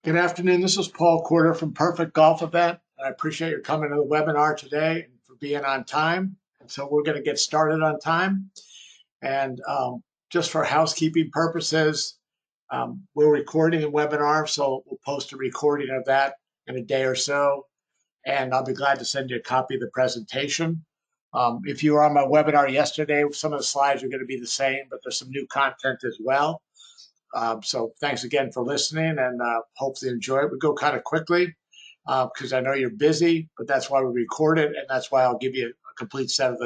Good afternoon. This is Paul Corder from Perfect Golf Event. I appreciate your coming to the webinar today and for being on time. And so we're going to get started on time. And just for housekeeping purposes, we're recording a webinar, so we'll post a recording of that in a day or so. And I'll be glad to send you a copy of the presentation. If you were on my webinar yesterday, some of the slides are going to be the same, but there's some new content as well. So thanks again for listening, and hopefully enjoy it. We go kind of quickly because I know you're busy, but that's why we record it, and that's why I'll give you a complete set of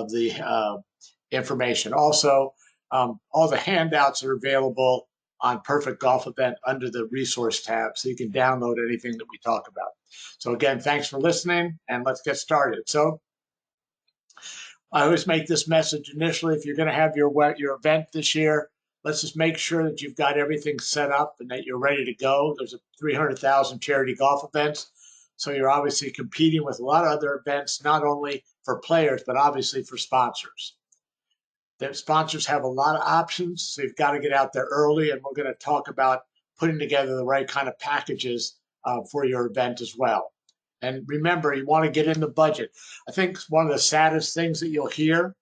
the information. Also, all the handouts are available on Perfect Golf Event under the resource tab, so you can download anything that we talk about. So again, thanks for listening, and let's get started. So I always make this message initially: if you're going to have your event this year, let's just make sure that you've got everything set up and that you're ready to go. There's a 300,000 charity golf events, so you're obviously competing with a lot of other events, not only for players, but obviously for sponsors. The sponsors have a lot of options, so you've got to get out there early, and we're going to talk about putting together the right kind of packages for your event as well. And remember, you want to get in the budget. I think one of the saddest things that you'll hear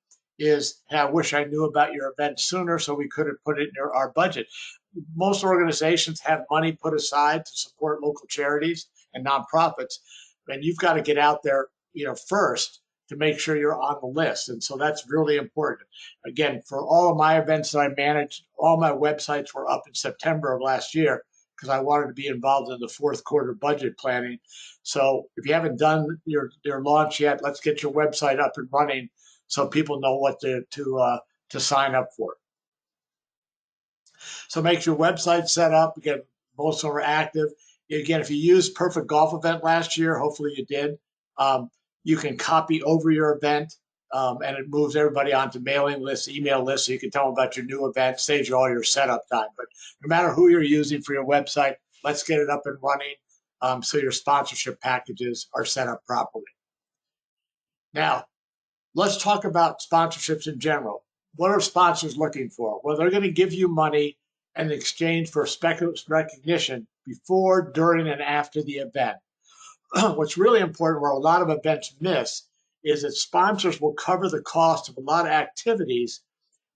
is, hey, I wish I knew about your event sooner so we could have put it in our budget. Most organizations have money put aside to support local charities and nonprofits, and you've got to get out there, first to make sure you're on the list. And so that's really important. Again, for all of my events that I managed, all my websites were up in September of last year because I wanted to be involved in the fourth quarter budget planning. So if you haven't done your launch yet, let's get your website up and running so people know what to sign up for. So make your website set up. Again, most of them are active. Again, if you used Perfect Golf Event last year, hopefully you did, you can copy over your event, and it moves everybody onto mailing lists, email lists, so you can tell them about your new event, saves you all your setup time. But no matter who you're using for your website, let's get it up and running so your sponsorship packages are set up properly. Now, let's talk about sponsorships in general. What are sponsors looking for? Well, they're going to give you money in exchange for recognition before, during, and after the event. What's really important, where a lot of events miss, is that sponsors will cover the cost of a lot of activities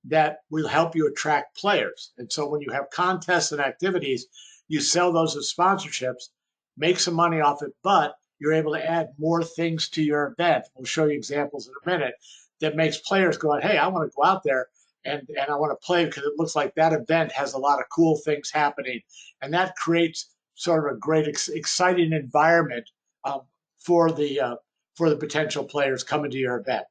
that will help you attract players. And so when you have contests and activities, you sell those as sponsorships, make some money off it, but you're able to add more things to your event. We'll show you examples in a minute that makes players go, hey, I want to go out there and I want to play because it looks like that event has a lot of cool things happening. And that creates sort of a great, exciting environment for the potential players coming to your event.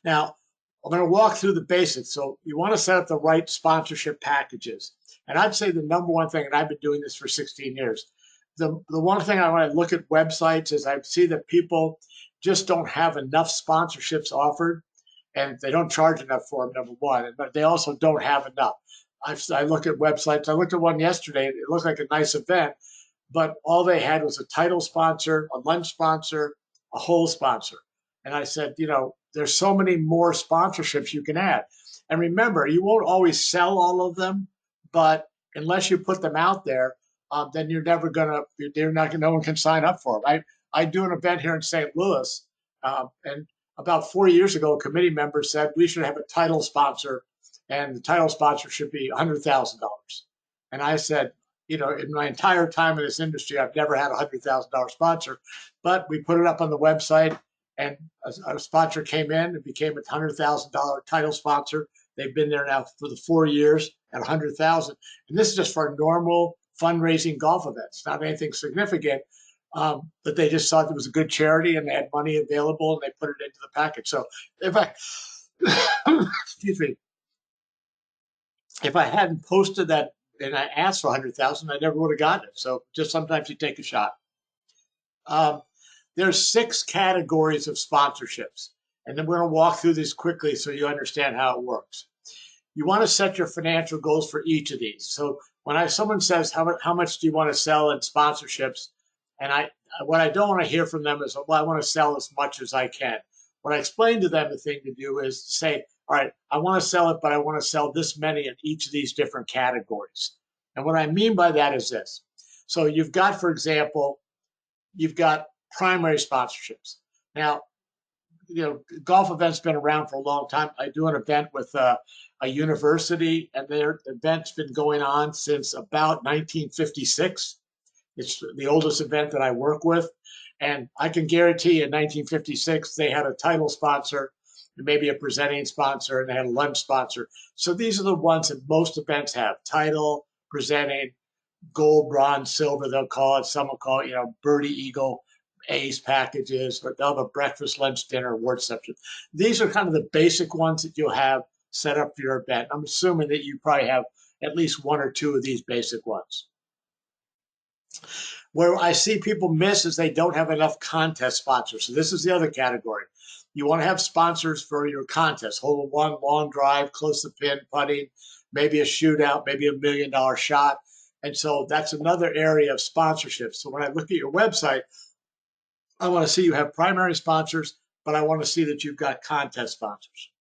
Now, I'm going to walk through the basics. So you want to set up the right sponsorship packages. And I'd say the number one thing, and I've been doing this for 16 years, the one thing I want to look at websites is I see that people just don't have enough sponsorships offered, and they don't charge enough for them, number one, but they also don't have enough. I look at websites. I looked at one yesterday. It looked like a nice event, but all they had was a title sponsor, a lunch sponsor, a hole sponsor. And I said, there's so many more sponsorships you can add. And remember, you won't always sell all of them, but unless you put them out there, then no one can sign up for them. I do an event here in St. Louis, and about 4 years ago, a committee member said we should have a title sponsor, and the title sponsor should be $100,000. And I said, in my entire time in this industry, I've never had a $100,000 sponsor, but we put it up on the website, and a sponsor came in and became a $100,000 title sponsor. They've been there now for the 4 years at $100,000, and this is just for normal fundraising golf events, not anything significant. But they just thought it was a good charity, and they had money available, and they put it into the package. So if I, excuse me, if I hadn't posted that and I asked for 100,000, I never would have gotten it. So just sometimes you take a shot. There's 6 categories of sponsorships, and then we're going to walk through this quickly so you understand how it works. You want to set your financial goals for each of these. So when someone says, how much do you want to sell in sponsorships? And what I don't want to hear from them is, well, I want to sell as much as I can. What I explain to them, the thing to do is to say, all right, I want to sell it, but I want to sell this many in each of these different categories. And what I mean by that is this. So you've got, for example, you've got primary sponsorships. Now, golf events been around for a long time. I do an event with a university, and their event's been going on since about 1956. It's the oldest event that I work with. And I can guarantee in 1956, they had a title sponsor, and maybe a presenting sponsor, and they had a lunch sponsor. So these are the ones that most events have: title, presenting, gold, bronze, silver, they'll call it. Some will call it, Birdie, Eagle, Ace packages, but they'll have a breakfast, lunch, dinner, award reception. These are kind of the basic ones that you'll have set up for your event. I'm assuming that you probably have at least one or two of these basic ones. Where I see people miss is they don't have enough contest sponsors. So this is the other category. You want to have sponsors for your contest: hole in one, long drive, close to pin, putting, maybe a shootout, maybe $1 million shot. And so that's another area of sponsorship. So when I look at your website, I want to see you have primary sponsors, but I want to see that you've got contest sponsors.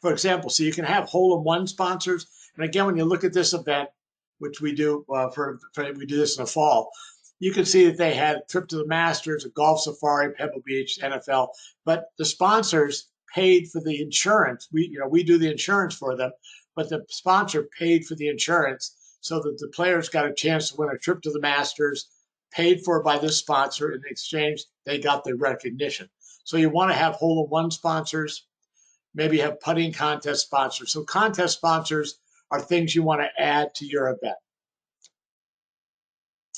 For example, so you can have hole-in-one sponsors. And again, when you look at this event, which we do we do this in the fall, you can see that they had a trip to the Masters, a golf safari, Pebble Beach, NFL. But the sponsors paid for the insurance. We do the insurance for them, but the sponsor paid for the insurance so that the players got a chance to win a trip to the Masters, paid for by this sponsor. In exchange, they got the recognition. So you want to have hole-in-one sponsors, maybe have putting contest sponsors. So contest sponsors are things you want to add to your event.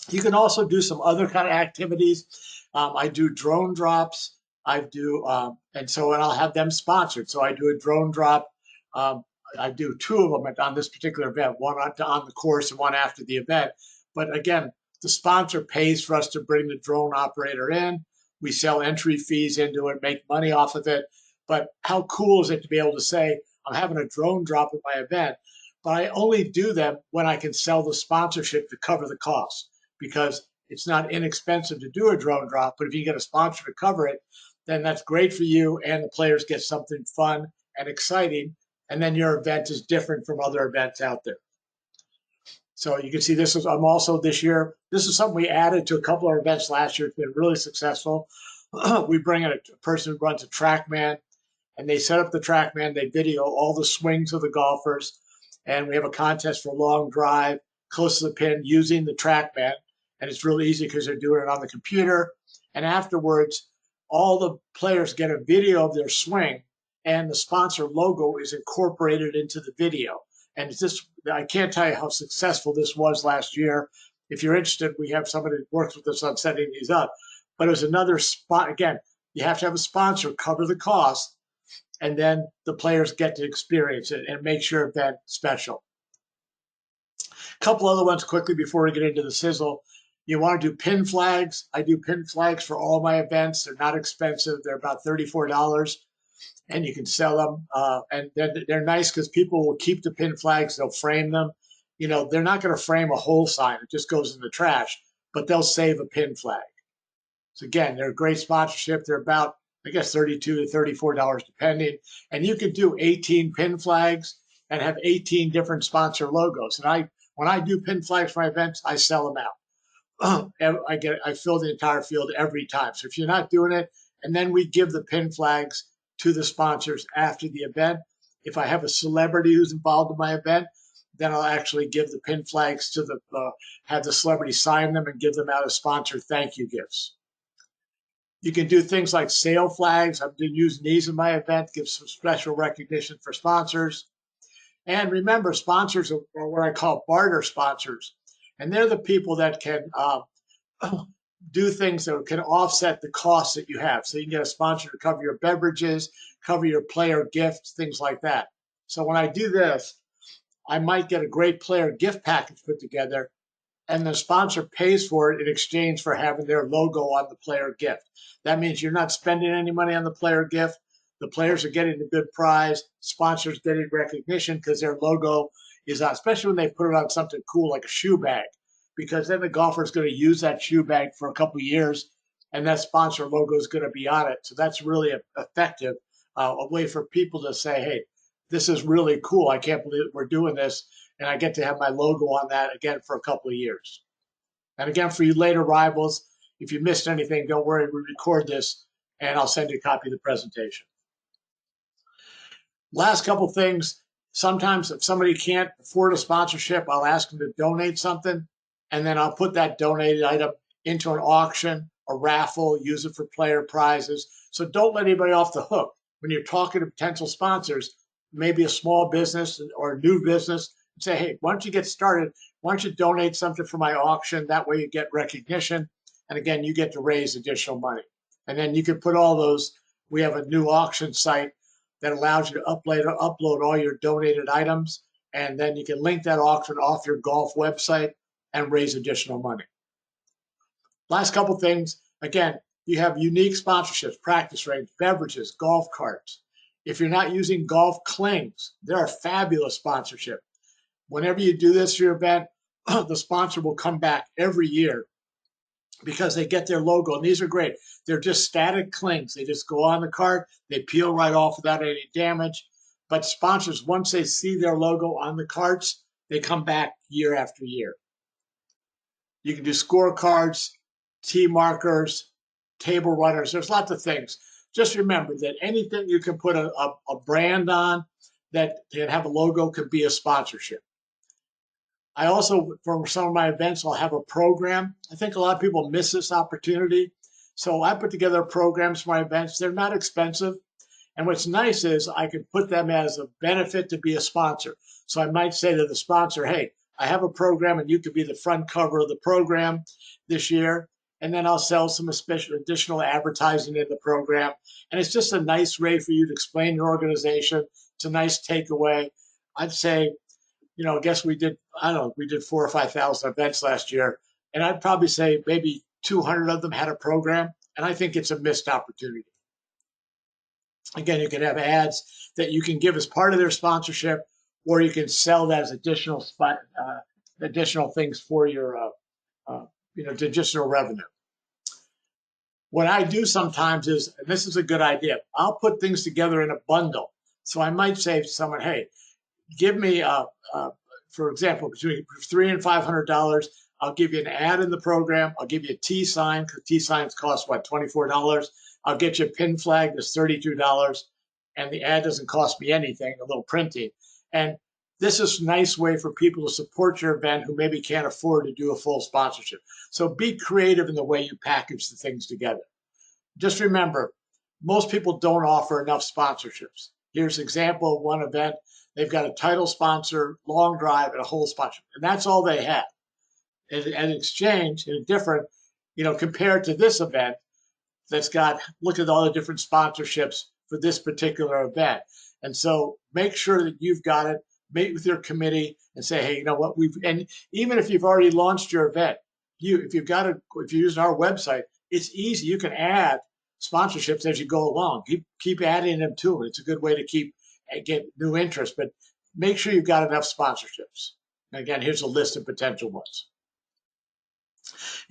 You can also do some other kind of activities. I do drone drops. And I'll have them sponsored. So I do a drone drop. I do two of them on this particular event, one on the course and one after the event. But again, the sponsor pays for us to bring the drone operator in. We sell entry fees into it, make money off of it. But how cool is it to be able to say, I'm having a drone drop at my event, but I only do them when I can sell the sponsorship to cover the cost, because it's not inexpensive to do a drone drop. But if you get a sponsor to cover it, then that's great for you, and the players get something fun and exciting. And then your event is different from other events out there. So you can see I'm also this year, this is something we added to a couple of events last year. It's been really successful. We bring in a person who runs a TrackMan, and they set up the TrackMan. They video all the swings of the golfers, and we have a contest for long drive, close to the pin, using the TrackMan. And it's really easy because they're doing it on the computer. And afterwards, all the players get a video of their swing, and the sponsor logo is incorporated into the video. And I can't tell you how successful this was last year. If you're interested, we have somebody that works with us on setting these up. But it was another spot. Again, you have to have a sponsor cover the cost, and then the players get to experience it and make your event special. A couple other ones quickly before we get into the sizzle. You want to do pin flags. I do pin flags for all my events. They're not expensive. They're about $34, and you can sell them. And they're nice because people will keep the pin flags. They'll frame them. They're not going to frame a whole sign. It just goes in the trash, but they'll save a pin flag. So again, they're a great sponsorship. They're about, I guess, $32 to $34 depending. And you can do 18 pin flags and have 18 different sponsor logos. And when I do pin flags for my events, I sell them out. I fill the entire field every time. So if you're not doing it, and then we give the pin flags to the sponsors after the event. If I have a celebrity who's involved in my event, then I'll actually give the pin flags to have the celebrity sign them and give them out as sponsor thank you gifts. You can do things like sale flags. I've been using these in my event, give some special recognition for sponsors. And remember, sponsors are what I call barter sponsors. And they're the people that can do things that can offset the costs that you have. So you can get a sponsor to cover your beverages, cover your player gifts, things like that. So when I do this, I might get a great player gift package put together, and the sponsor pays for it in exchange for having their logo on the player gift. That means you're not spending any money on the player gift. The players are getting a good prize. Sponsors getting recognition because their logo is on, especially when they put it on something cool like a shoe bag, because then the golfer is going to use that shoe bag for a couple of years, and that sponsor logo is going to be on it. So that's really effective, a way for people to say, hey, this is really cool. I can't believe we're doing this. And I get to have my logo on that again for a couple of years. And again, for you later rivals, if you missed anything, don't worry, we record this and I'll send you a copy of the presentation. Last couple things. Sometimes if somebody can't afford a sponsorship, I'll ask them to donate something, and then I'll put that donated item into an auction, a raffle, use it for player prizes. So don't let anybody off the hook. When you're talking to potential sponsors, maybe a small business or a new business, say, hey, why don't you get started? Why don't you donate something for my auction? That way you get recognition. And again, you get to raise additional money. And then you can put all those, we have a new auction site that allows you to upload all your donated items. And then you can link that auction off your golf website and raise additional money. Last couple things, again, you have unique sponsorships, practice range, beverages, golf carts. If you're not using golf clings, they're a fabulous sponsorship. Whenever you do this for your event, the sponsor will come back every year because they get their logo, and these are great. They're just static clings. They just go on the cart, they peel right off without any damage. But sponsors, once they see their logo on the carts, they come back year after year. You can do scorecards, tee markers, table runners. There's lots of things. Just remember that anything you can put a brand on that can have a logo could be a sponsorship. I also, for some of my events, I'll have a program. I think a lot of people miss this opportunity. So I put together programs for my events. They're not expensive. And what's nice is I can put them as a benefit to be a sponsor. So I might say to the sponsor, hey, I have a program and you could be the front cover of the program this year. And then I'll sell some additional advertising in the program. And it's just a nice way for you to explain your organization. It's a nice takeaway. I'd say, I guess we did 4,000 or 5,000 events last year. And I'd probably say maybe 200 of them had a program. And I think it's a missed opportunity. Again, you can have ads that you can give as part of their sponsorship, or you can sell that as additional things for your, additional revenue. What I do sometimes is, and this is a good idea, I'll put things together in a bundle. So I might say to someone, hey, give me, for example, between $300 and $500, I'll give you an ad in the program. I'll give you a T sign, because T signs cost, what, $24? I'll get you a pin flag that's $32, and the ad doesn't cost me anything, a little printing. And this is a nice way for people to support your event who maybe can't afford to do a full sponsorship. So be creative in the way you package the things together. Just remember, most people don't offer enough sponsorships. Here's an example of one event. They've got a title sponsor, long drive, and a whole sponsor. And that's all they have. In exchange, in a different, compared to this event that's got, look at all the different sponsorships for this particular event. And so make sure that you've got it, meet with your committee and say, hey, you know what, and even if you've already launched your event, if you're using our website, it's easy. You can add sponsorships as you go along. Keep adding them to it. It's a good way to get new interest, but make sure you've got enough sponsorships. And again, here's a list of potential ones.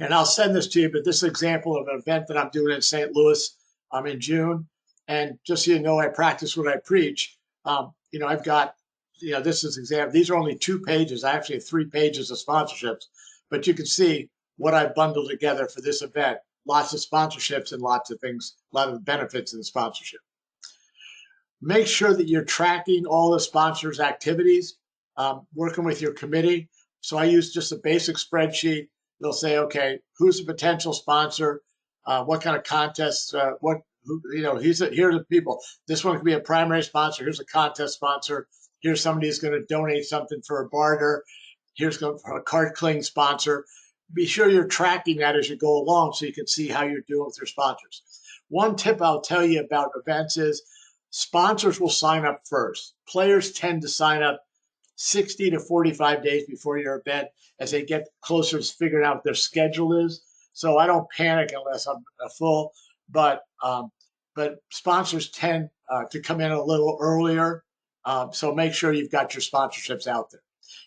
And I'll send this to you, but this is an example of an event that I'm doing in St. Louis in June. And just so you know, I practice what I preach. I've got, this is an example. These are only 2 pages. I actually have 3 pages of sponsorships, but you can see what I bundled together for this event. Lots of sponsorships and lots of things, a lot of benefits in the sponsorship. Make sure that you're tracking all the sponsors' activities, working with your committee. So I use just a basic spreadsheet. They'll say, okay, who's a potential sponsor? What kind of contests? Here are the people. This one could be a primary sponsor. Here's a contest sponsor. Here's somebody who's going to donate something for a barter. Here's a card cling sponsor. Be sure you're tracking that as you go along so you can see how you're doing with your sponsors. One tip I'll tell you about events is sponsors will sign up first. Players tend to sign up 60 to 45 days before your event as they get closer to figuring out what their schedule is. So I don't panic unless I'm full, but sponsors tend to come in a little earlier. So make sure you've got your sponsorships out there.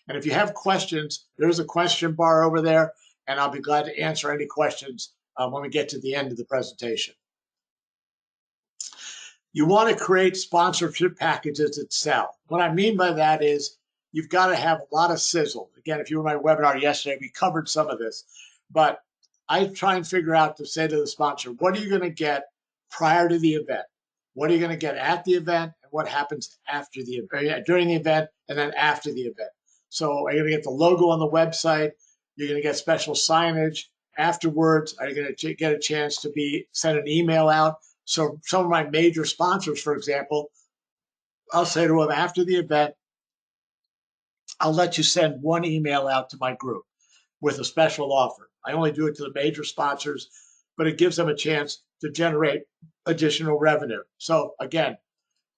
And if you have questions, there's a question bar over there, and I'll be glad to answer any questions when we get to the end of the presentation. You want to create sponsorship packages that sell. What I mean by that is you've got to have a lot of sizzle. Again, if you were in my webinar yesterday, we covered some of this, but I try and figure out to say to the sponsor, what are you going to get prior to the event? What are you going to get at the event? And what happens after the event, during the event, and then after the event? So are you going to get the logo on the website? You're going to get special signage afterwards. Are you going to get a chance to send an email out? So some of my major sponsors, for example, I'll say to them after the event, I'll let you send one email out to my group with a special offer. I only do it to the major sponsors, but it gives them a chance to generate additional revenue. So again,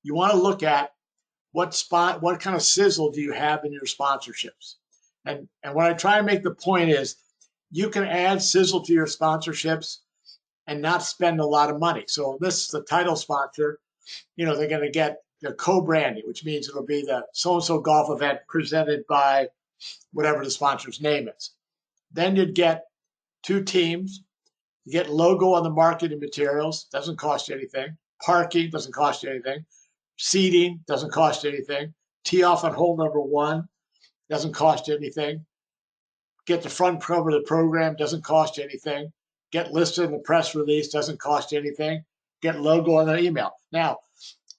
you want to look at what kind of sizzle do you have in your sponsorships? And what I try to make the point is you can add sizzle to your sponsorships and not spend a lot of money. So this is the title sponsor, they're going to get the co-branding, which means it'll be the so-and-so golf event presented by whatever the sponsor's name is. Then you'd get 2 teams. You get logo on the marketing materials, doesn't cost you anything. Parking doesn't cost you anything. Seating doesn't cost you anything. Tee off on hole number 1 doesn't cost you anything. Get the front cover of the program, doesn't cost you anything. Get listed in the press release, doesn't cost you anything. Get logo on the email. Now,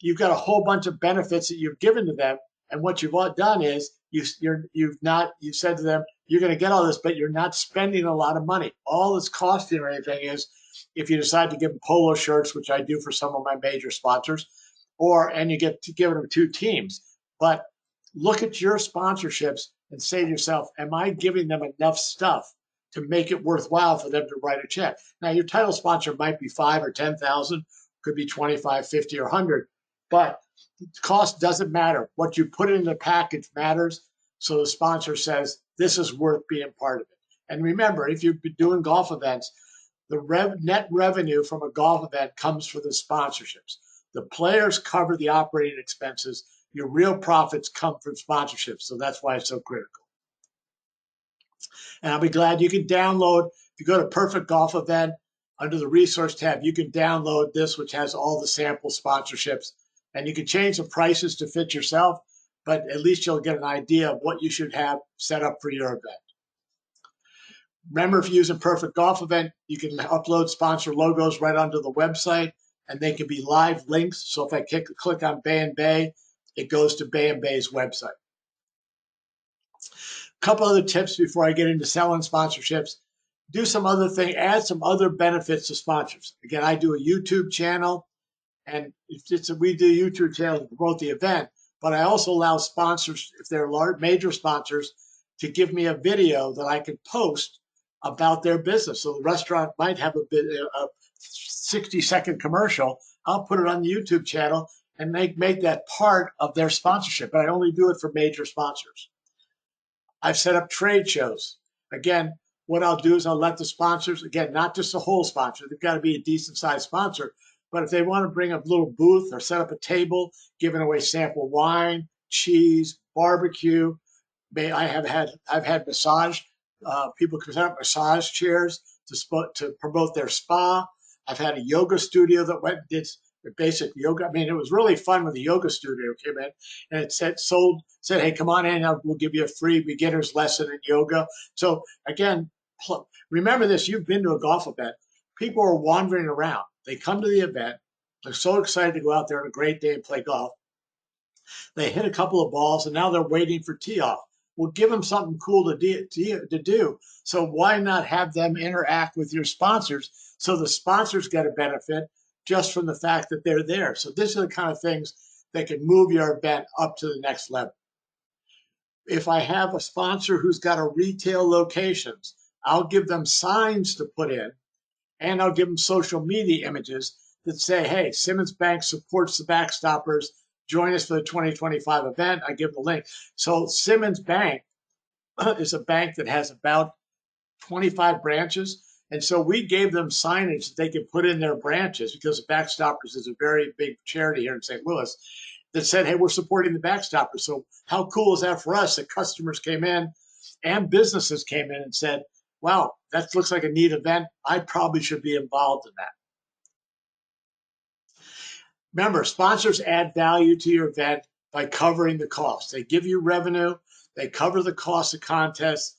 you've got a whole bunch of benefits that you've given to them, and what you've done is you've said to them, you're going to get all this, but you're not spending a lot of money. All it's costing or anything is if you decide to give them polo shirts, which I do for some of my major sponsors, and you get to give them 2 teams. But look at your sponsorships and say to yourself, am I giving them enough stuff to make it worthwhile for them to write a check? Now, your title sponsor might be 5 or 10,000, could be 25, 50, or 100, but cost doesn't matter. What you put in the package matters. So the sponsor says, this is worth being part of it. And remember, if you've been doing golf events, the net revenue from a golf event comes from the sponsorships. The players cover the operating expenses. Your real profits come from sponsorships. So that's why it's so critical. And I'll be glad you can download. If you go to Perfect Golf Event, under the resource tab, you can download this, which has all the sample sponsorships. And you can change the prices to fit yourself, but at least you'll get an idea of what you should have set up for your event. Remember, if you're using Perfect Golf Event, you can upload sponsor logos right onto the website, and they can be live links. So if I click on Bay and Bay, it goes to Bay and Bay's website. A couple other tips before I get into selling sponsorships. Do some other thing, add some other benefits to sponsors. Again, I do a YouTube channel, and we do a YouTube channel to promote the event, but I also allow sponsors, if they're major sponsors, to give me a video that I can post about their business. So the restaurant might have a 60-second commercial. I'll put it on the YouTube channel and make that part of their sponsorship, but I only do it for major sponsors. I've set up trade shows. Again, what I'll do is I'll let the sponsors, again, not just the whole sponsor, they've got to be a decent sized sponsor, but if they want to bring a little booth or set up a table, giving away sample wine, cheese, barbecue, I've had massage, people can set up massage chairs to promote their spa. I've had a yoga studio that went and did basic yoga. I mean, it was really fun when the yoga studio came in, and it said, hey, come on in, we'll give you a free beginner's lesson in yoga. So again, remember this, you've been to a golf event. People are wandering around. They come to the event. They're so excited to go out there on a great day and play golf. They hit a couple of balls, and now they're waiting for tee off. Well, give them something cool to do. So why not have them interact with your sponsors so the sponsors get a benefit just from the fact that they're there? So these are the kind of things that can move your event up to the next level. If I have a sponsor who's got a retail locations, I'll give them signs to put in, and I'll give them social media images that say, hey, Simmons Bank supports the Backstoppers. Join us for the 2025 event. I give the link. So Simmons Bank is a bank that has about 25 branches. And so we gave them signage that they could put in their branches, because the Backstoppers is a very big charity here in St. Louis, that said, hey, we're supporting the Backstoppers. So how cool is that for us that customers came in and businesses came in and said, wow, that looks like a neat event. I probably should be involved in that. Remember, sponsors add value to your event by covering the cost. They give you revenue, they cover the cost of contests.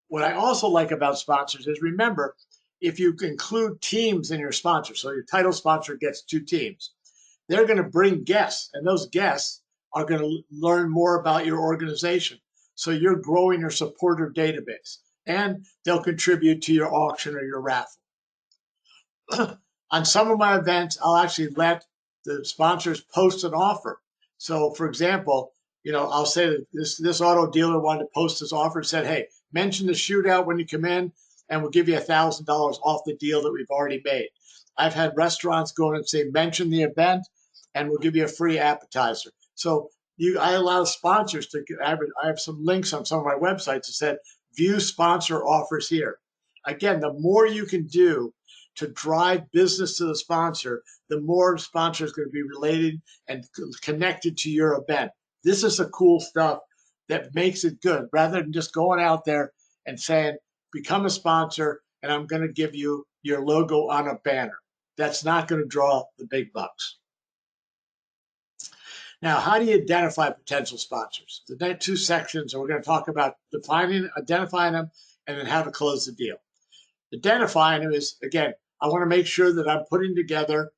What I also like about sponsors is, remember, if you include teams in your sponsor, so your title sponsor gets 2 teams, they're going to bring guests, and those guests are going to learn more about your organization. So you're growing your supporter database, and they'll contribute to your auction or your raffle. On some of my events, I'll actually let the sponsors post an offer. So, for example, I'll say that this auto dealer wanted to post this offer and said, "Hey, mention the shootout when you come in, and we'll give you $1,000 off the deal that we've already made." I've had restaurants go in and say, "Mention the event, and we'll give you a free appetizer." So I allow sponsors to. I have some links on some of my websites that said, "View sponsor offers here." Again, the more you can do to drive business to the sponsor, the more the sponsor is going to be related and connected to your event. This is the cool stuff that makes it good, rather than just going out there and saying, become a sponsor and I'm going to give you your logo on a banner. That's not going to draw the big bucks. Now, how do you identify potential sponsors? The next 2 sections, we're going to talk about defining, identifying them, and then how to close the deal. Identifying them is, again, I want to make sure that I'm putting together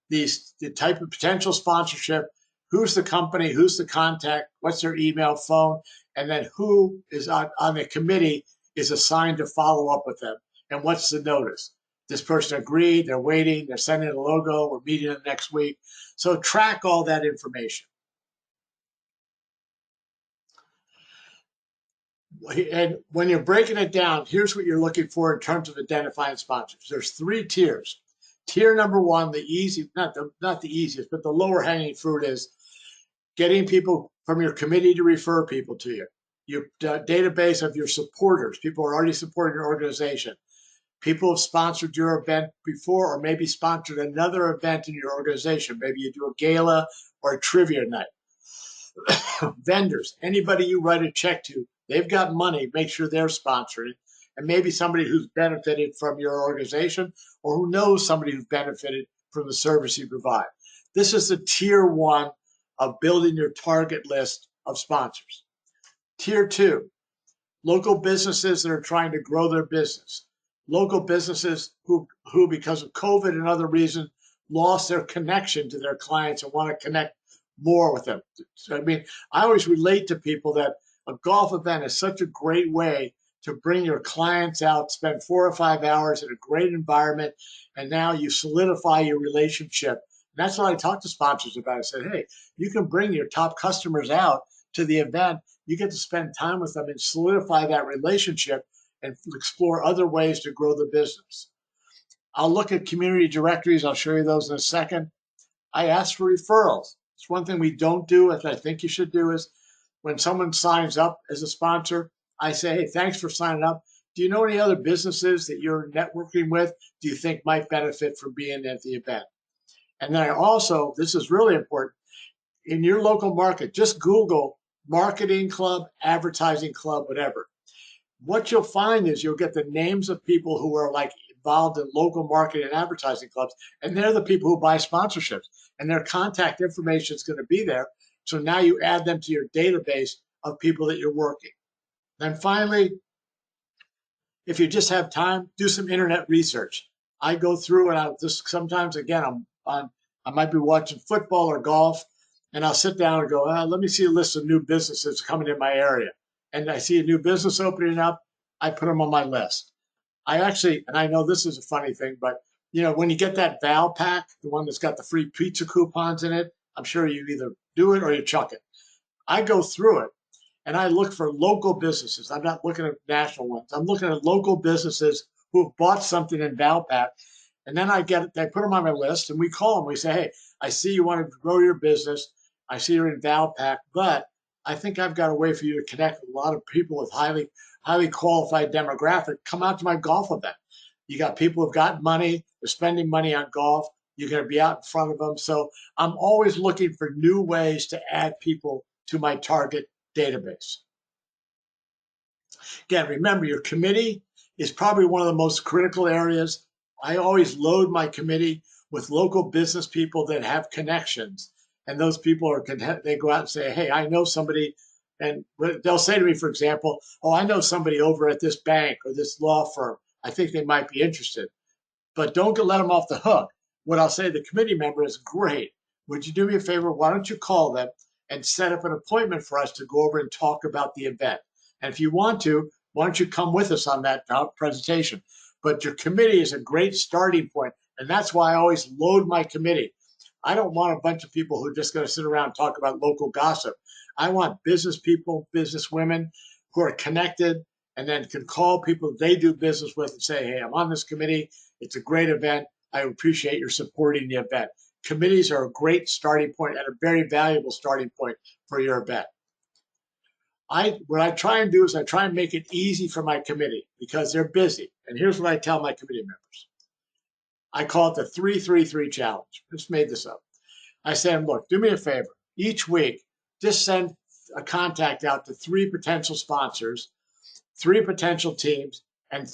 the type of potential sponsorship, who's the company, who's the contact, what's their email, phone, and then who is on the committee is assigned to follow up with them, and what's the notice. This person agreed, they're waiting, they're sending a logo, we're meeting them next week. So track all that information. And when you're breaking it down, here's what you're looking for in terms of identifying sponsors. There's 3 tiers. Tier number 1, the easy, not the easiest, but the lower hanging fruit is getting people from your committee to refer people to you. Your database of your supporters, people who are already supporting your organization. People have sponsored your event before, or maybe sponsored another event in your organization. Maybe you do a gala or a trivia night. Vendors, anybody you write a check to, they've got money, make sure they're sponsoring. And maybe somebody who's benefited from your organization, or who knows somebody who's benefited from the service you provide. This is the tier 1 of building your target list of sponsors. Tier 2, local businesses that are trying to grow their business. Local businesses who because of COVID and other reasons, lost their connection to their clients and want to connect more with them. So, I always relate to people that a golf event is such a great way to bring your clients out, spend 4 or 5 hours in a great environment, and now you solidify your relationship. And that's what I talk to sponsors about. I said, hey, you can bring your top customers out to the event. You get to spend time with them and solidify that relationship and explore other ways to grow the business. I'll look at community directories. I'll show you those in a second. I ask for referrals. It's one thing we don't do, as I think you should do, is when someone signs up as a sponsor, I say, hey, thanks for signing up. Do you know any other businesses that you're networking with do you think might benefit from being at the event? And then I also, this is really important, in your local market, just Google marketing club, advertising club, whatever. What you'll find is you'll get the names of people who are like involved in local marketing and advertising clubs, and they're the people who buy sponsorships, and their contact information is going to be there. So now you add them to your database of people that you're working. Then finally, if you just have time, do some internet research. I go through and I'll just sometimes, again, I might be watching football or golf, and I'll sit down and go, let me see a list of new businesses coming in my area. And I see a new business opening up, I put them on my list. I actually, and I know this is a funny thing, but when you get that Val pack, the one that's got the free pizza coupons in it, I'm sure you either do it or you chuck it. I go through it and I look for local businesses. I'm not looking at national ones. I'm looking at local businesses who have bought something in Valpak. And then I put them on my list and we call them. We say, hey, I see you want to grow your business. I see you're in Valpak, but I think I've got a way for you to connect with a lot of people with highly qualified demographic. Come out to my golf event. You got people who've got money, they're spending money on golf. You're going to be out in front of them. So I'm always looking for new ways to add people to my target database. Again, remember, your committee is probably one of the most critical areas. I always load my committee with local business people that have connections. And those people are, they go out and say, hey, I know somebody. And they'll say to me, for example, oh, I know somebody over at this bank or this law firm. I think they might be interested. But don't let them off the hook. What I'll say to the committee member is, great. Would you do me a favor? Why don't you call them and set up an appointment for us to go over and talk about the event? And if you want to, why don't you come with us on that presentation? But your committee is a great starting point, and that's why I always load my committee. I don't want a bunch of people who are just going to sit around and talk about local gossip. I want business people, business women who are connected and then can call people they do business with and say, hey, I'm on this committee. It's a great event. I appreciate your supporting the event. Committees are a great starting point and a very valuable starting point for your event. What I try and do is I try and make it easy for my committee because they're busy. And here's what I tell my committee members. I call it the 3-3-3 challenge. I just made this up. I said, look, do me a favor. Each week, just send a contact out to 3 potential sponsors, 3 potential teams, and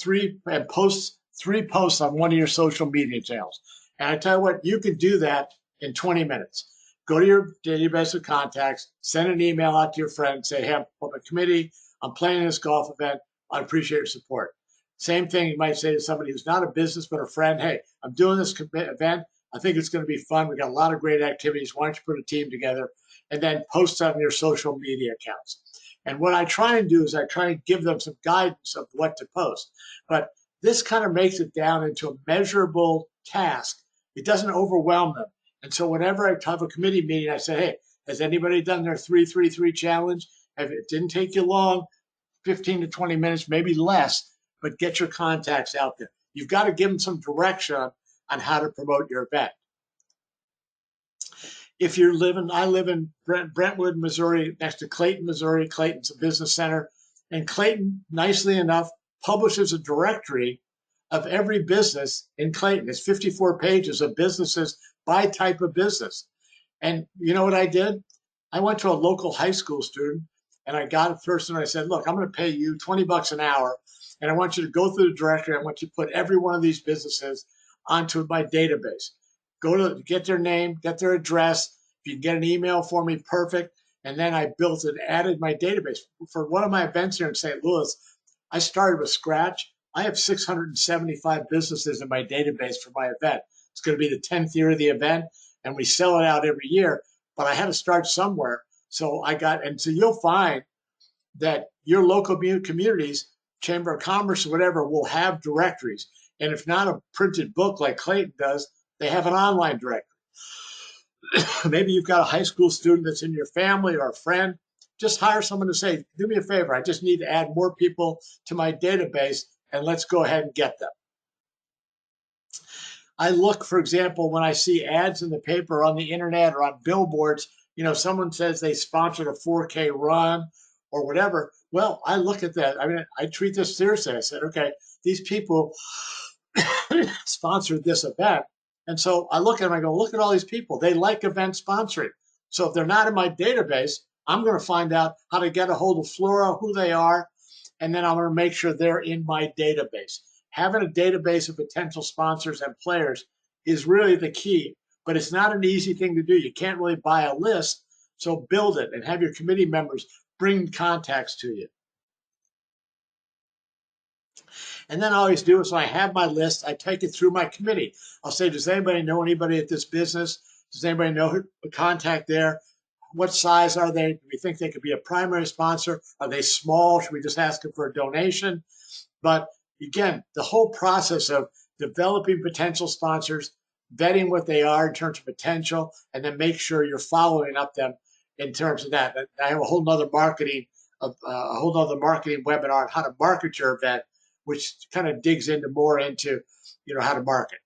post 3 posts on one of your social media channels. And I tell you what, you can do that in 20 minutes. Go to your database of contacts, send an email out to your friend, say, hey, I'm on a committee, I'm planning this golf event, I appreciate your support. Same thing you might say to somebody who's not a business but a friend, hey, I'm doing this event, I think it's going to be fun, we got a lot of great activities, why don't you put a team together, and then post on your social media accounts. And what I try and do is I try and give them some guidance of what to post. But this kind of makes it down into a measurable task. It doesn't overwhelm them. And so whenever I have a committee meeting, I say, hey, has anybody done their 3-3-3 challenge? It didn't take you long, 15 to 20 minutes, maybe less, but get your contacts out there. You've got to give them some direction on how to promote your event. If you're I live in Brentwood, Missouri, next to Clayton, Missouri. Clayton's a business center. And Clayton, nicely enough, publishes a directory of every business in Clayton. It's 54 pages of businesses by type of business. And you know what I did? I went to a local high school student and I got a person and I said, look, I'm going to pay you 20 bucks an hour. And I want you to go through the directory. I want you to put every one of these businesses onto my database. Go to get their name, get their address. If you can get an email for me, perfect. And then I built and added my database. For one of my events here in St. Louis, I started with scratch. I have 675 businesses in my database for my event. It's going to be the 10th year of the event, and we sell it out every year. But I had to start somewhere. So so you'll find that your local communities, Chamber of Commerce or whatever, will have directories. And if not a printed book like Clayton does, they have an online directory. Maybe you've got a high school student that's in your family or a friend. Just hire someone to say, do me a favor, I just need to add more people to my database, and let's go ahead and get them. I look, for example, when I see ads in the paper, on the internet, or on billboards, someone says they sponsored a 4K run or whatever. Well, I look at that. I mean, I treat this seriously. I said, okay, these people sponsored this event. And so I look at them, I go, look at all these people. They like event sponsoring. So if they're not in my database, I'm going to find out how to get a hold of Flora, who they are, and then I'm going to make sure they're in my database. Having a database of potential sponsors and players is really the key, but it's not an easy thing to do. You can't really buy a list, so build it and have your committee members bring contacts to you. And then I always do is when I have my list, I take it through my committee. I'll say, does anybody know anybody at this business? Does anybody know a contact there? What size are they? Do we think they could be a primary sponsor? Are they small? Should we just ask them for a donation? But again, the whole process of developing potential sponsors, vetting what they are in terms of potential, and then make sure you're following up them in terms of that. I have a whole nother marketing webinar on how to market your event, which kind of digs more into how to market.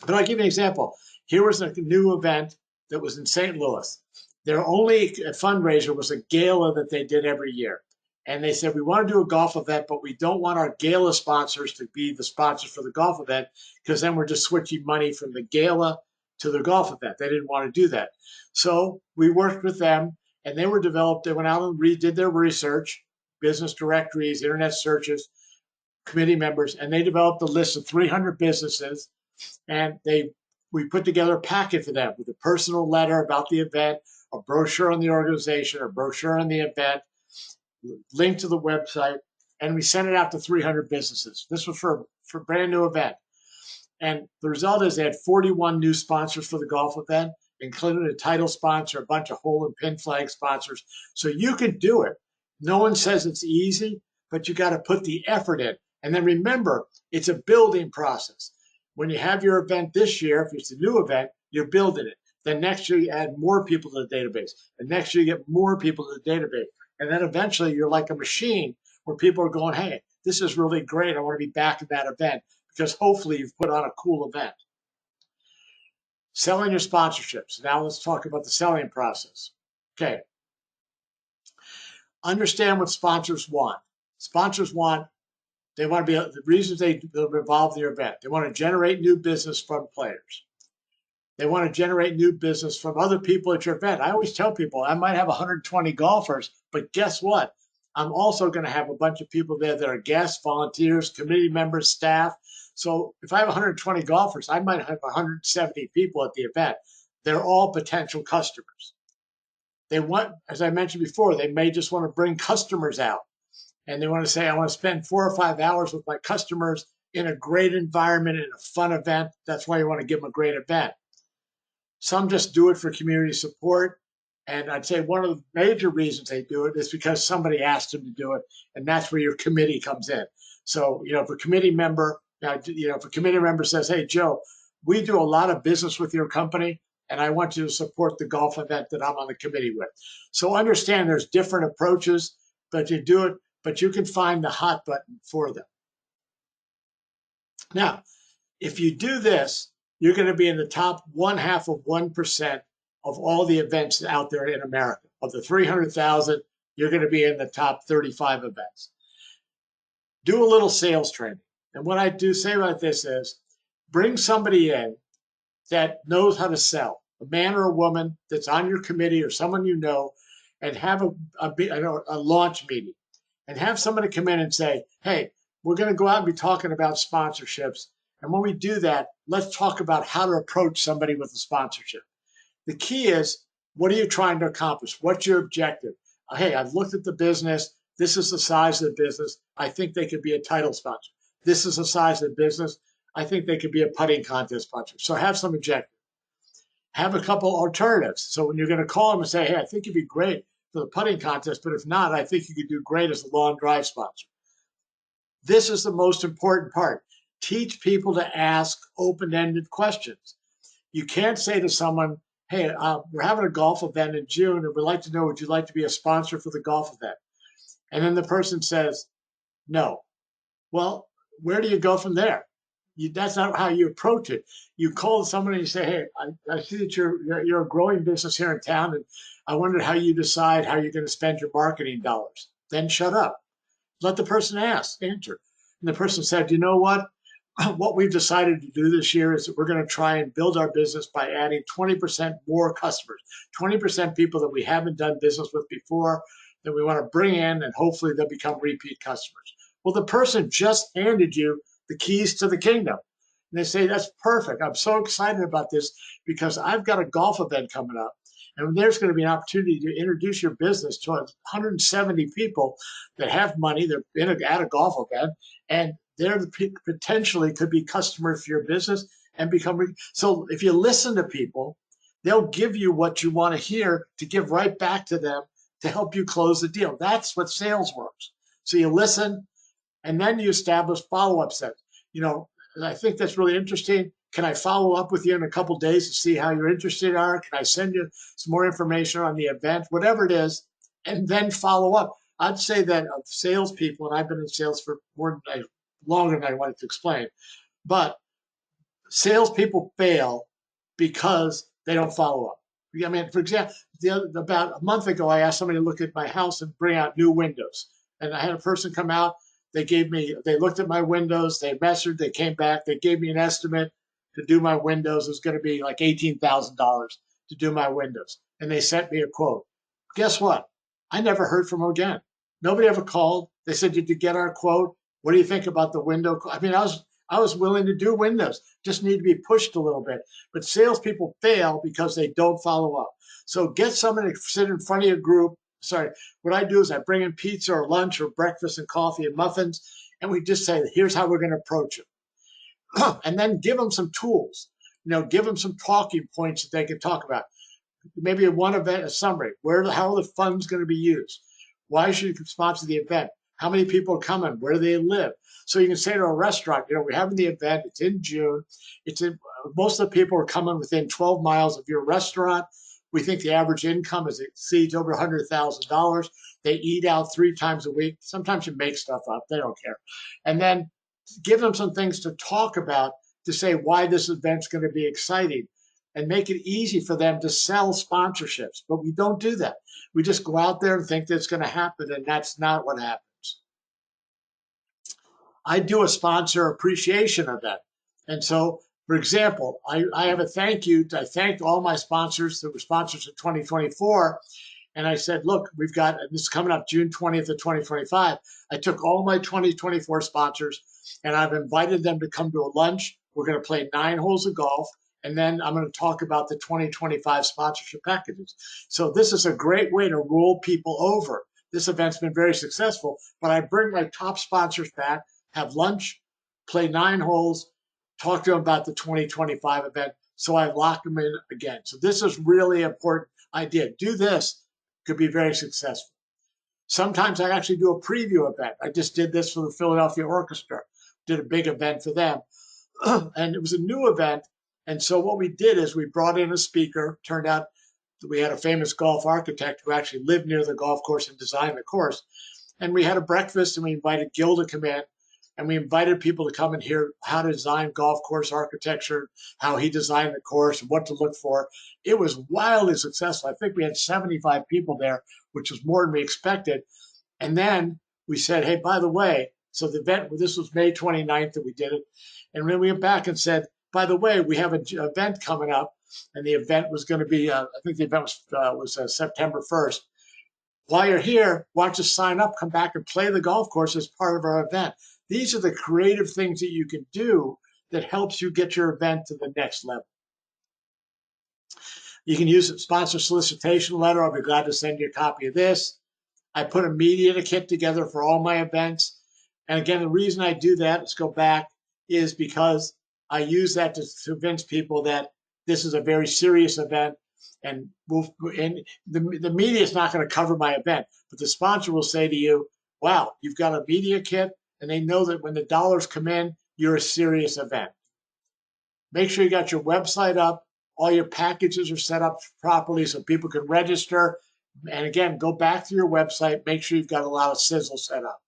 But I'll give you an example. Here was a new event that was in St. Louis. Their only fundraiser was a gala that they did every year. And they said, we want to do a golf event, but we don't want our gala sponsors to be the sponsors for the golf event, because then we're just switching money from the gala to the golf event. They didn't want to do that. So we worked with them, and they went out and did their research, business directories, internet searches, committee members, and they developed a list of 300 businesses And we put together a packet for them with a personal letter about the event, a brochure on the organization, a brochure on the event, link to the website, and we sent it out to 300 businesses. This was for a brand new event. And the result is they had 41 new sponsors for the golf event, including a title sponsor, a bunch of hole and pin flag sponsors. So you can do it. No one says it's easy, but you got to put the effort in. And then remember, it's a building process. When you have your event this year, if it's a new event, you're building it. Then next year you add more people to the database. And next year you get more people to the database. And then eventually you're like a machine where people are going, hey, this is really great. I want to be back at that event because hopefully you've put on a cool event. Selling your sponsorships. Now let's talk about the selling process. Okay. Understand what sponsors want. Sponsors want, they want to be, the reasons they involve their event. They want to generate new business from players. They want to generate new business from other people at your event. I always tell people I might have 120 golfers, but guess what? I'm also going to have a bunch of people there that are guests, volunteers, committee members, staff. So if I have 120 golfers, I might have 170 people at the event. They're all potential customers. They want, as I mentioned before, they may just want to bring customers out. And they want to say, I want to spend 4 or 5 hours with my customers in a great environment, in a fun event. That's why you want to give them a great event. Some just do it for community support. And I'd say one of the major reasons they do it is because somebody asked them to do it. And that's where your committee comes in. So, if a committee member, if a committee member says, hey, Joe, we do a lot of business with your company, and I want you to support the golf event that I'm on the committee with. So understand there's different approaches, but you do it, but you can find the hot button for them. Now, if you do this, you're going to be in the top 0.5% of all the events out there in America. Of the 300,000, you're going to be in the top 35 events. Do a little sales training. And what I do say about this is bring somebody in that knows how to sell, a man or a woman that's on your committee or someone you know, and have a launch meeting and have somebody come in and say, hey, we're going to go out and be talking about sponsorships. And when we do that, let's talk about how to approach somebody with a sponsorship. The key is, what are you trying to accomplish? What's your objective? Hey, I've looked at the business. This is the size of the business. I think they could be a title sponsor. This is the size of the business. I think they could be a putting contest sponsor. So have some objective. Have a couple alternatives. So when you're going to call them and say, hey, I think you'd be great for the putting contest, but if not, I think you could do great as a long drive sponsor. This is the most important part. Teach people to ask open-ended questions. You can't say to someone, hey, we're having a golf event in June, and we'd like to know, would you like to be a sponsor for the golf event? And then the person says, no. Well, where do you go from there? That's not how you approach it. You call somebody and you say, hey, I see that you're a growing business here in town, and I wondered how you decide how you're going to spend your marketing dollars. Then shut up. Let the person answer. And the person said, you know what? What we've decided to do this year is that we're going to try and build our business by adding 20% more customers, 20% people that we haven't done business with before that we want to bring in, and hopefully they'll become repeat customers. Well, the person just handed you the keys to the kingdom. And they say, that's perfect. I'm so excited about this because I've got a golf event coming up. And there's going to be an opportunity to introduce your business to 170 people that have money. They're at a golf event, and they're potentially could be customers for your business and become. So if you listen to people, they'll give you what you want to hear to give right back to them to help you close the deal. That's what sales works. So you listen, and then you establish follow-up steps. I think that's really interesting. Can I follow up with you in a couple of days to see how you're interested are? Can I send you some more information on the event? Whatever it is, and then follow up. I'd say that of salespeople, and I've been in sales for longer than I wanted to explain, but salespeople fail because they don't follow up. I mean, for example, about a month ago, I asked somebody to look at my house and bring out new windows. And I had a person come out. They looked at my windows. They measured. They came back. They gave me an estimate to do my windows. It was going to be like $18,000 to do my windows. And they sent me a quote. Guess what? I never heard from them again. Nobody ever called. They said, did you get our quote? What do you think about the window? I mean, I was willing to do windows, just need to be pushed a little bit. But salespeople fail because they don't follow up. So get someone to sit in front of your group. Sorry, what I do is I bring in pizza or lunch or breakfast and coffee and muffins, and we just say, here's how we're going to approach it. And then give them some tools. Give them some talking points that they can talk about. Maybe one event, a summary. How are the funds going to be used? Why should you sponsor the event? How many people are coming? Where do they live? So you can say to a restaurant, we're having the event. It's in June. Most of the people are coming within 12 miles of your restaurant. We think the average income exceeds over $100,000. They eat out 3 times a week. Sometimes you make stuff up. They don't care. And then give them some things to talk about to say why this event's going to be exciting and make it easy for them to sell sponsorships. But we don't do that. We just go out there and think that's going to happen, and that's not what happens. I do a sponsor appreciation event. And so, for example, I have a thank you. I thanked all my sponsors that were sponsors in 2024. And I said, look, we've got this is coming up June 20th of 2025. I took all my 2024 sponsors and I've invited them to come to a lunch. We're going to play 9 holes of golf. And then I'm going to talk about the 2025 sponsorship packages. So this is a great way to roll people over. This event's been very successful, but I bring my top sponsors back, have lunch, play 9 holes, talk to them about the 2025 event. So I lock them in again. So this is really important idea. Do this, could be very successful. Sometimes I actually do a preview event. I just did this for the Philadelphia Orchestra, did a big event for them. And it was a new event. And so what we did is we brought in a speaker. Turned out that we had a famous golf architect who actually lived near the golf course and designed the course. And we had a breakfast and we invited Gil to come in. And we invited people to come and hear how to design golf course architecture, how he designed the course, what to look for. It was wildly successful. I think we had 75 people there, which was more than we expected. And then we said, hey, by the way, so the event, this was May 29th that we did it. And then we went back and said, by the way, we have an event coming up. And the event was going to be, I think the event was September 1st. While you're here, why don't you sign up, come back and play the golf course as part of our event. These are the creative things that you can do that helps you get your event to the next level. You can use a sponsor solicitation letter. I'll be glad to send you a copy of this. I put a media kit together for all my events. And again, the reason I do that, let's go back, is because I use that to convince people that this is a very serious event. And the media is not going to cover my event, but the sponsor will say to you, wow, you've got a media kit, and they know that when the dollars come in, you're a serious event. Make sure you got your website up. All your packages are set up properly so people can register. And again, go back to your website. Make sure you've got a lot of sizzle set up.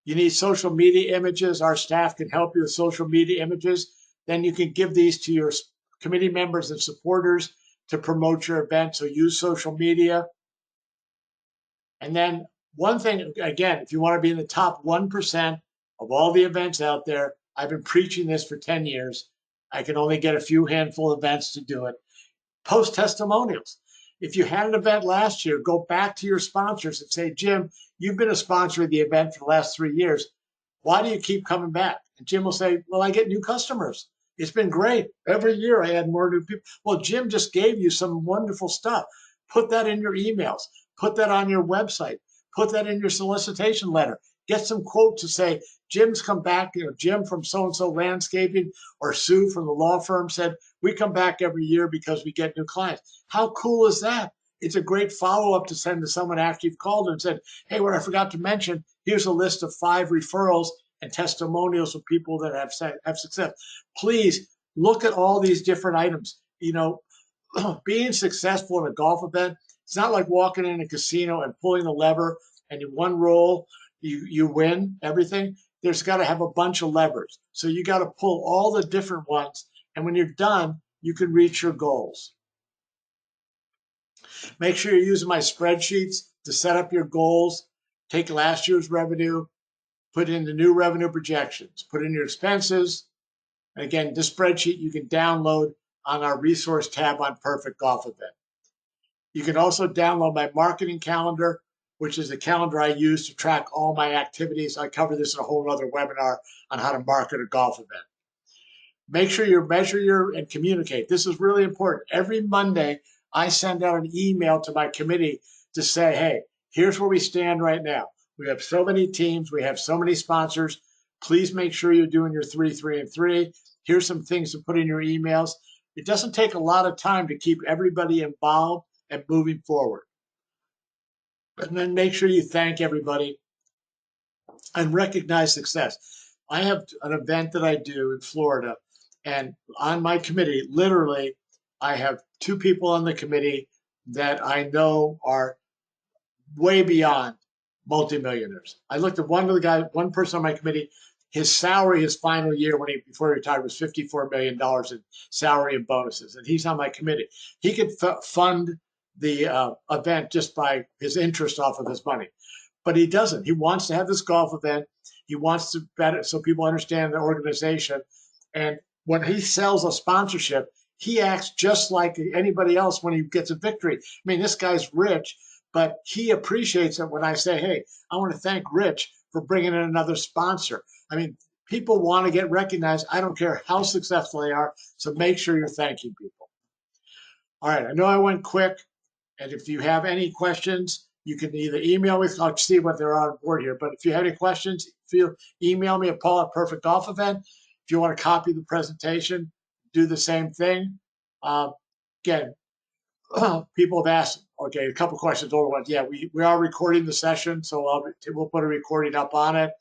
You need social media images. Our staff can help you with social media images. Then you can give these to your committee members and supporters to promote your event. So use social media. And then one thing, again, if you want to be in the top 1% of all the events out there, I've been preaching this for 10 years. I can only get a few handful of events to do it. Post testimonials. If you had an event last year, go back to your sponsors and say, Jim, you've been a sponsor of the event for the last 3 years. Why do you keep coming back? And Jim will say, well, I get new customers. It's been great. Every year I add more new people. Well, Jim just gave you some wonderful stuff. Put that in your emails. Put that on your website. Put that in your solicitation letter. Get some quotes to say, Jim's come back, Jim from so-and-so landscaping or Sue from the law firm said, we come back every year because we get new clients. How cool is that? It's a great follow-up to send to someone after you've called and said, hey, what I forgot to mention, here's a list of 5 referrals and testimonials of people that have success. Please look at all these different items. Being successful in a golf event, it's not like walking in a casino and pulling the lever and in one roll, you win everything. There's got to have a bunch of levers. So you got to pull all the different ones. And when you're done, you can reach your goals. Make sure you're using my spreadsheets to set up your goals. Take last year's revenue, put in the new revenue projections, put in your expenses. And again, this spreadsheet you can download on our resource tab on Perfect Golf Event. You can also download my marketing calendar which is the calendar I use to track all my activities. I cover this in a whole other webinar on how to market a golf event. Make sure you measure and communicate. This is really important. Every Monday, I send out an email to my committee to say, hey, here's where we stand right now. We have so many teams. We have so many sponsors. Please make sure you're doing your 3, 3, and 3. Here's some things to put in your emails. It doesn't take a lot of time to keep everybody involved and moving forward. And then make sure you thank everybody and recognize success. I have an event that I do in Florida, and on my committee, literally, I have 2 people on the committee that I know are way beyond multimillionaires. I looked at one person on my committee. His salary, his final year before he retired, was $54 million in salary and bonuses, and he's on my committee. He could fund the event just by his interest off of his money, but he doesn't. He wants to have this golf event. He wants to better so people understand the organization. And when he sells a sponsorship, he acts just like anybody else when he gets a victory. I mean, this guy's rich, but he appreciates it when I say, hey, I want to thank Rich for bringing in another sponsor. I mean, people want to get recognized. I don't care how successful they are. So make sure you're thanking people. All right. I know I went quick. And if you have any questions, you can either email me. I'll see what they're on board here. But if you have any questions, email me at Paul at Perfect Golf Event. If you want to copy the presentation, do the same thing. Again, people have asked, okay, a couple questions over one. Yeah, we are recording the session, so we'll put a recording up on it.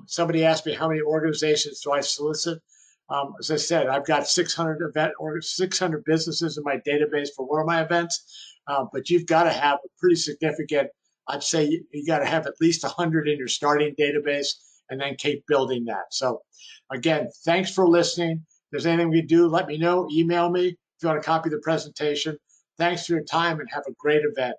Somebody asked me how many organizations do I solicit. As I said, I've got 600 businesses in my database for one of my events, but you've got to have a pretty significant. I'd say you got to have at least 100 in your starting database, and then keep building that. So, again, thanks for listening. If there's anything we do, let me know. Email me if you want to copy the presentation. Thanks for your time, and have a great event.